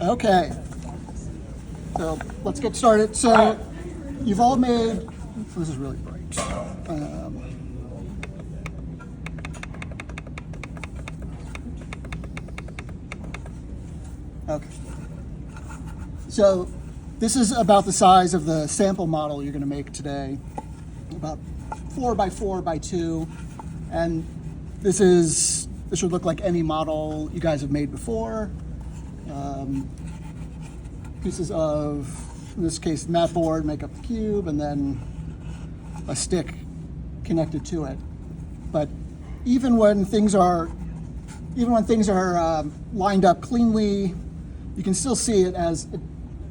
Okay, so let's get started. So you've all made, this is really bright. Okay, so this is about the size of the sample model you're going to make today, about 4 by 4 by 2, and this should look like any model you guys have made before. Pieces of, in this case, mat board make up the cube, and then a stick connected to it. But even when things are lined up cleanly, you can still see it as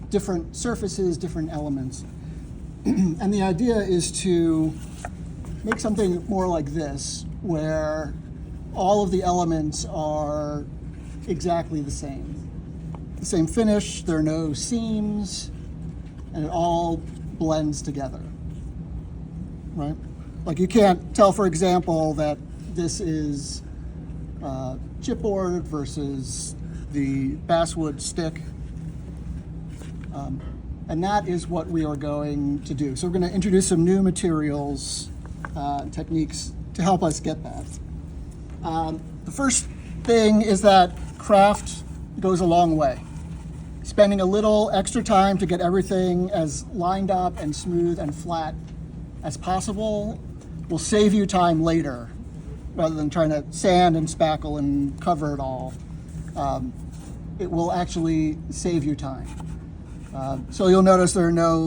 different surfaces, different elements. And the idea is to make something more like this, where all of the elements are exactly the same. The same finish, there are no seams, and it all blends together, right? Like you can't tell, for example, that this is chipboard versus the basswood stick. And that is what we are going to do. So we're going to introduce some new materials and techniques to help us get that. The first thing is that craft goes a long way. Spending a little extra time to get everything as lined up and smooth and flat as possible will save you time later, rather than trying to sand and spackle and cover it all. It will actually save you time. So you'll notice there are no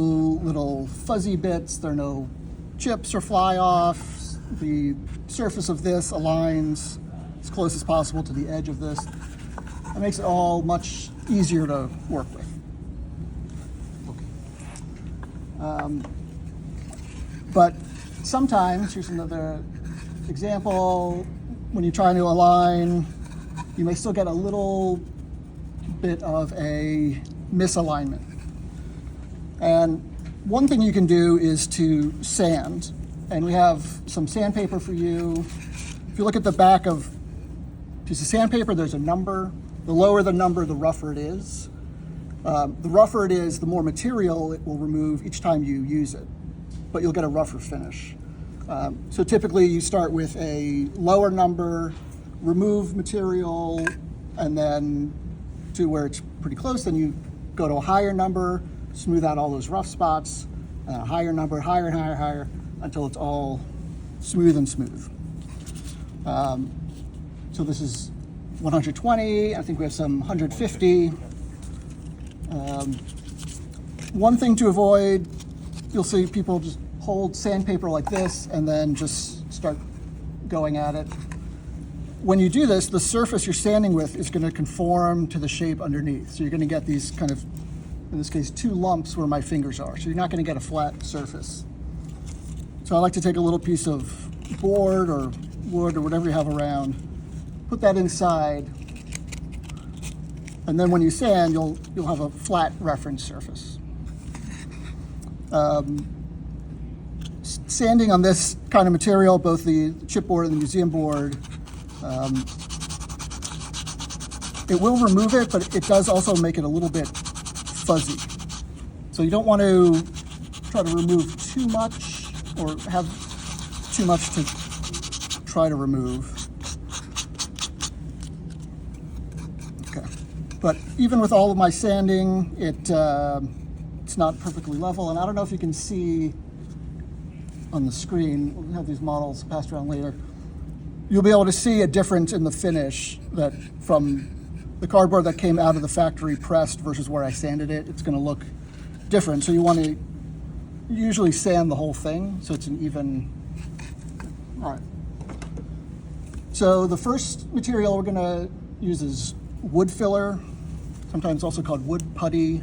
little fuzzy bits, there are no chips or fly-offs. The surface of this aligns as close as possible to the edge of this. That makes it all much easier to work with. Okay. But sometimes, here's another example, when you're trying to align, you may still get a little bit of a misalignment. And one thing you can do is to sand. And we have some sandpaper for you. If you look at the back of a piece of sandpaper, there's a number. The lower the number, the rougher it is. The rougher it is, the more material it will remove each time you use it, but you'll get a rougher finish. So typically you start with a lower number, remove material, and then to where it's pretty close, then you go to a higher number, smooth out all those rough spots, and a higher number, higher and higher, higher, until it's all smooth and smooth. So this is 120, I think we have some 150. One thing to avoid, you'll see people just hold sandpaper like this and then just start going at it. When you do this, the surface you're sanding with is going to conform to the shape underneath. So you're going to get these kind of, in this case, 2 lumps where my fingers are. So you're not going to get a flat surface. So I like to take a little piece of board or wood or whatever you have around, put that inside, and then when you sand, you'll have a flat reference surface. Sanding on this kind of material, both the chipboard and the museum board, it will remove it, but it does also make it a little bit fuzzy. So you don't want to try to remove too much or have too much to try to remove. Okay, but even with all of my sanding, it's not perfectly level, and I don't know if you can see on the screen, we'll have these models passed around later, you'll be able to see a difference in the finish that from the cardboard that came out of the factory pressed versus where I sanded it. It's going to look different. So you want to usually sand the whole thing so it's an even. All right. So the first material we're going to use is wood filler, sometimes also called wood putty.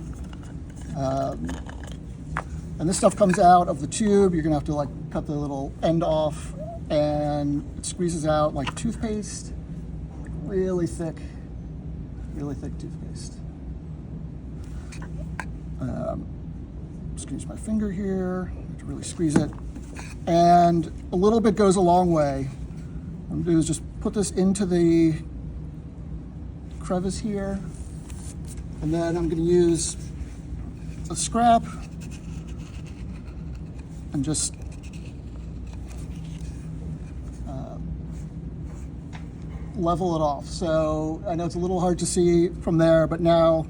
And this stuff comes out of the tube. You're going to have to like cut the little end off, and it squeezes out like toothpaste, like really thick toothpaste. Just use my finger here to really squeeze it. And a little bit goes a long way. What I'm gonna do is just put this into the crevice here, And then I'm going to use a scrap and just level it off. So I know it's a little hard to see from there, but now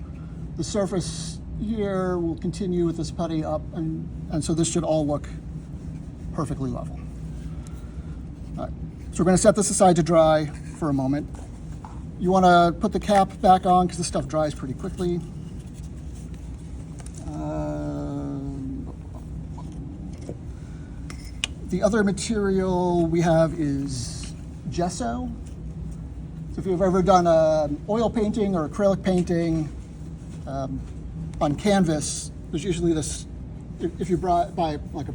the surface here will continue with this putty up, and so this should all look perfectly level. All right, so we're going to set this aside to dry for a moment. You want to put the cap back on because this stuff dries pretty quickly. The other material we have is gesso. So if you've ever done oil painting or acrylic painting on canvas, there's usually this, if you buy like a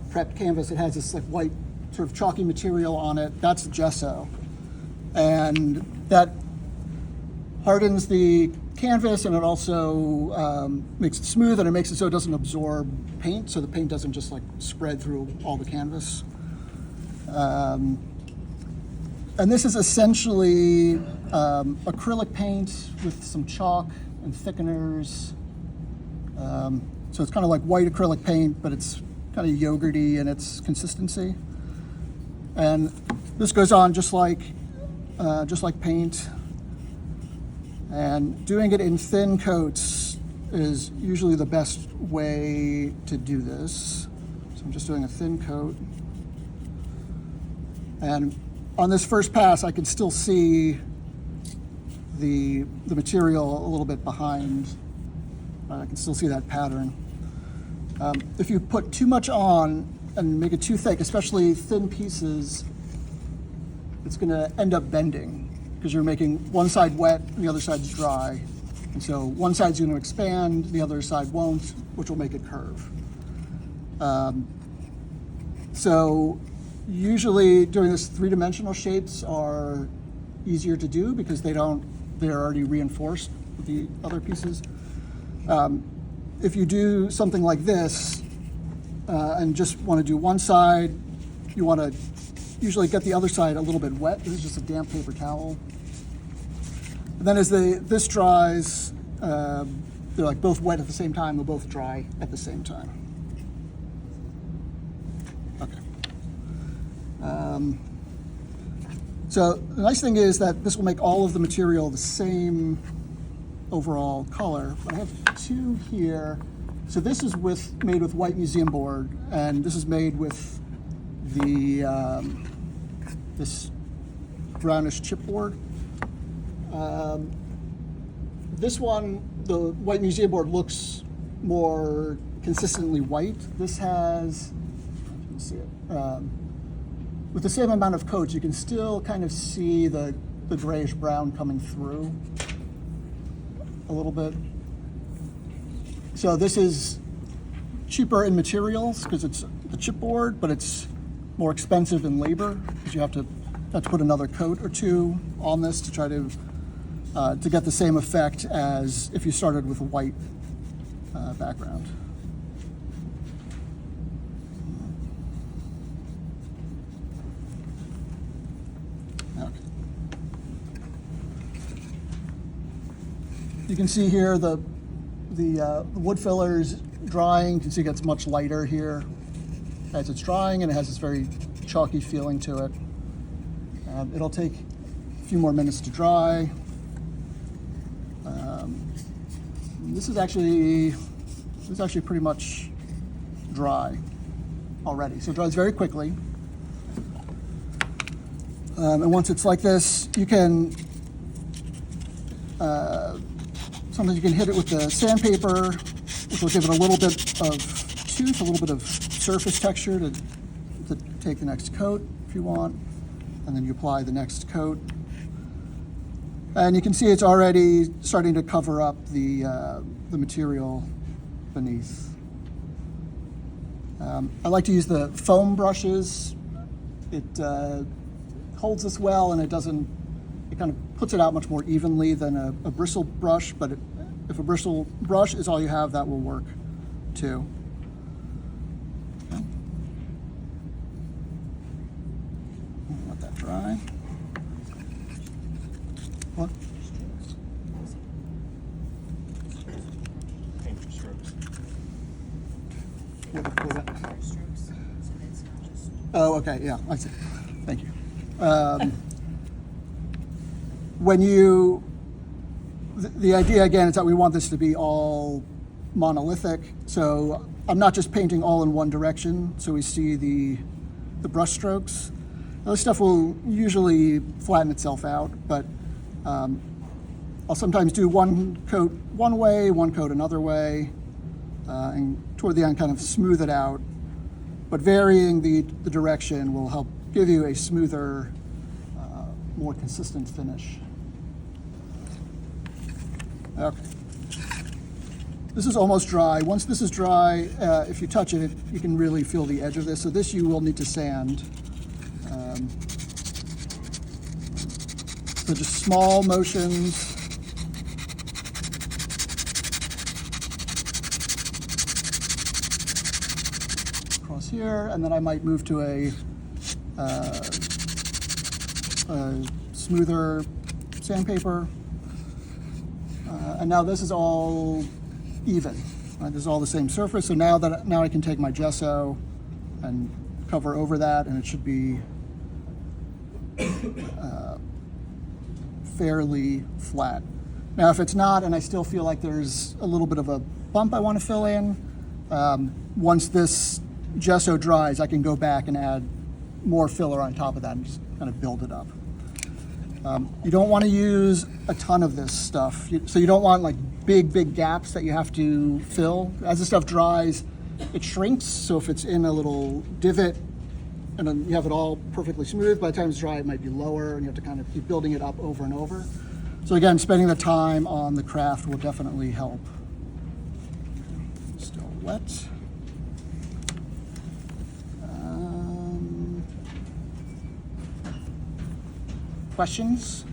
prepped canvas, it has this like white sort of chalky material on it. That's gesso. And that hardens the canvas, and it also makes it smooth, and it makes it so it doesn't absorb paint, so the paint doesn't just like spread through all the canvas. And this is essentially acrylic paint with some chalk and thickeners. So it's kind of like white acrylic paint, but it's kind of yogurty in its consistency. And this goes on just like paint. And doing it in thin coats is usually the best way to do this. So I'm just doing a thin coat. And on this first pass, I can still see the material a little bit behind. I can still see that pattern. If you put too much on and make it too thick, especially thin pieces, it's going to end up bending because you're making one side wet and the other side's dry. And so one side's going to expand, the other side won't, which will make it curve. So usually doing this three-dimensional shapes are easier to do because they're already reinforced with the other pieces. If you do something like this and just want to do one side, you want to usually get the other side a little bit wet. This is just a damp paper towel. And then as this dries, they're like both wet at the same time, they'll both dry at the same time. Okay. So the nice thing is that this will make all of the material the same overall color. But I have two here. So this is made with white museum board, and this is made with the this brownish chipboard. This one, the white museum board, looks more consistently white. This has, you can see it. With the same amount of coats, you can still kind of see the grayish brown coming through a little bit. So this is cheaper in materials because it's the chipboard, but it's more expensive in labor because you have to put another coat or two on this to try to get the same effect as if you started with a white background. Okay. You can see here the wood fillers drying. You can see it gets much lighter here as it's drying, and it has this very chalky feeling to it. It'll take a few more minutes to dry. This is actually pretty much dry already, so it dries very quickly. And once it's like this, you can sometimes you can hit it with the sandpaper, which will give it a little bit of tooth, a little bit of surface texture to take the next coat if you want, and then you apply the next coat. And you can see it's already starting to cover up the material beneath. I like to use the foam brushes. It holds this well, and it kind of puts it out much more evenly than a bristle brush, but if a bristle brush is all you have, that will work too. Okay. Let that dry. What? You have to pull that. Strokes, so it's not just. Oh, okay, yeah, I see. Thank you. When you, the idea again is that we want this to be all monolithic. So I'm not just painting all in one direction. So we see the brush strokes. Now, this stuff will usually flatten itself out, but I'll sometimes do one coat one way, one coat another way, and toward the end kind of smooth it out. But varying the direction will help give you a smoother, more consistent finish. Okay. This is almost dry. Once this is dry, if you touch it, you can really feel the edge of this. So this you will need to sand. So just small motions. Across here, and then I might move to a smoother sandpaper. And now this is all even. Right? This is all the same surface. So now I can take my gesso and cover over that, and it should be fairly flat. Now, if it's not, and I still feel like there's a little bit of a bump I want to fill in, once this gesso dries, I can go back and add more filler on top of that and just kind of build it up. You don't want to use a ton of this stuff. So you don't want like big gaps that you have to fill. As the stuff dries, it shrinks. So if it's in a little divot and then you have it all perfectly smooth, by the time it's dry, it might be lower and you have to kind of keep building it up over and over. So again, spending the time on the craft will definitely help. Still wet. Questions?